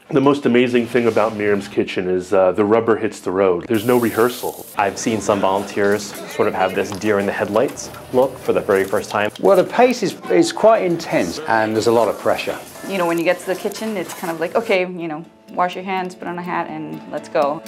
The most amazing thing about Miriam's Kitchen is the rubber hits the road. There's no rehearsal. I've seen some volunteers sort of have this deer in the headlights look for the very first time. Well, the pace is quite intense and there's a lot of pressure. You know, when you get to the kitchen, it's kind of like, okay, you know, wash your hands, put on a hat, and let's go.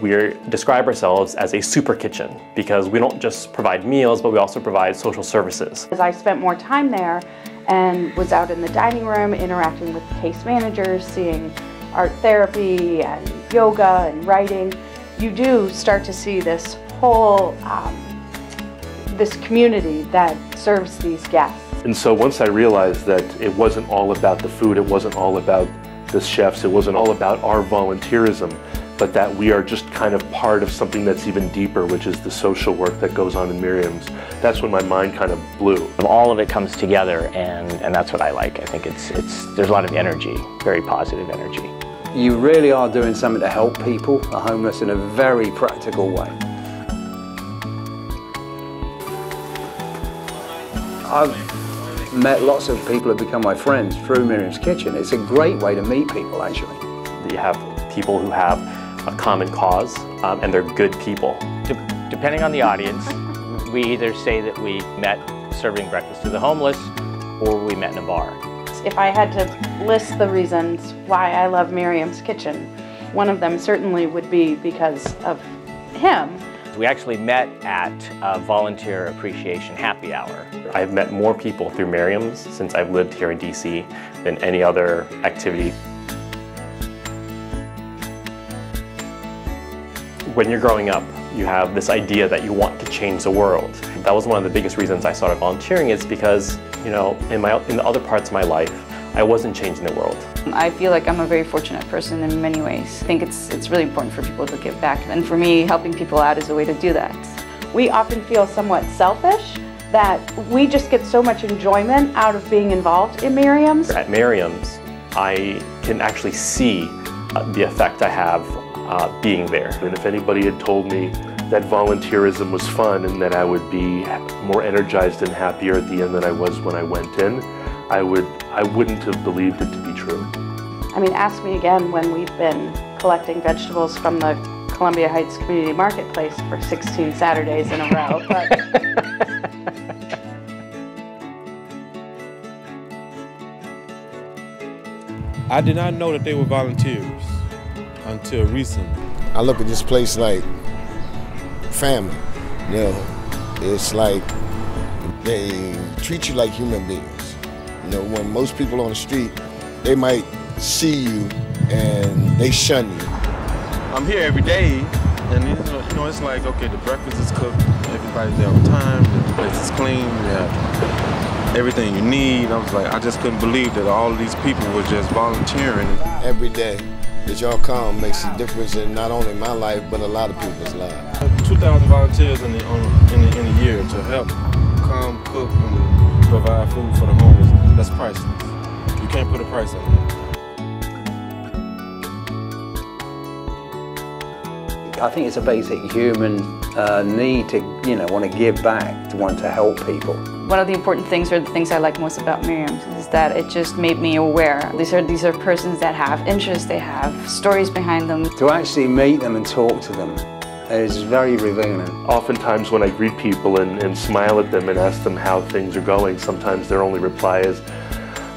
We describe ourselves as a super kitchen because we don't just provide meals, but we also provide social services. As I spent more time there and was out in the dining room interacting with case managers, seeing art therapy and yoga and writing, you do start to see this whole this community that serves these guests. And so once I realized that it wasn't all about the food, it wasn't all about the chefs, it wasn't all about our volunteerism, but that we are just kind of part of something that's even deeper, which is the social work that goes on in Miriam's. That's when my mind kind of blew. All of it comes together, and that's what I like. I think there's a lot of energy, very positive energy. You really are doing something to help people, the homeless, in a very practical way. I've met lots of people who have become my friends through Miriam's Kitchen. It's a great way to meet people, actually. You have people who have a common cause, and they're good people. Depending on the audience, we either say that we met serving breakfast to the homeless, or we met in a bar. If I had to list the reasons why I love Miriam's Kitchen, one of them certainly would be because of him. We actually met at a volunteer appreciation happy hour. I've met more people through Miriam's since I've lived here in DC than any other activity. When you're growing up, you have this idea that you want to change the world. That was one of the biggest reasons I started volunteering, is because, you know, in the other parts of my life, I wasn't changing the world. I feel like I'm a very fortunate person in many ways. I think it's really important for people to give back, and for me, helping people out is a way to do that. We often feel somewhat selfish that we just get so much enjoyment out of being involved in Miriam's. At Miriam's, I can actually see the effect I have being there. And if anybody had told me that volunteerism was fun and that I would be more energized and happier at the end than I was when I went in, I wouldn't have believed it to be true. I mean, ask me again when we've been collecting vegetables from the Columbia Heights Community Marketplace for 16 Saturdays in a row. But I did not know that they were volunteers until recently. I look at this place like family. You know, it's like they treat you like human beings. You know, when most people on the street, they might see you and they shun you. I'm here every day, and you know, it's like, okay, the breakfast is cooked, everybody's there on time, the place is clean, you have everything you need. I was like, I just couldn't believe that all of these people were just volunteering. Every day that y'all come makes a difference in not only my life, but a lot of people's lives. 2,000 volunteers in a year to help come, cook, and provide food for the homeless. That's priceless. You can't put a price on that. I think it's a basic human need to, you know, want to give back, to want to help people. One of the important things, or the things I like most about Miriam's, is that it just made me aware. These are persons that have interests, they have stories behind them. To actually meet them and talk to them is very revealing. Oftentimes when I greet people and smile at them and ask them how things are going, sometimes their only reply is,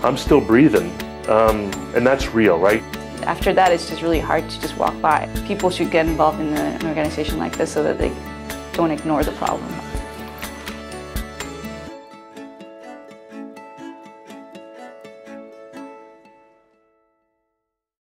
I'm still breathing. And that's real, right? After that, it's just really hard to just walk by. People should get involved in an organization like this so that they don't ignore the problem.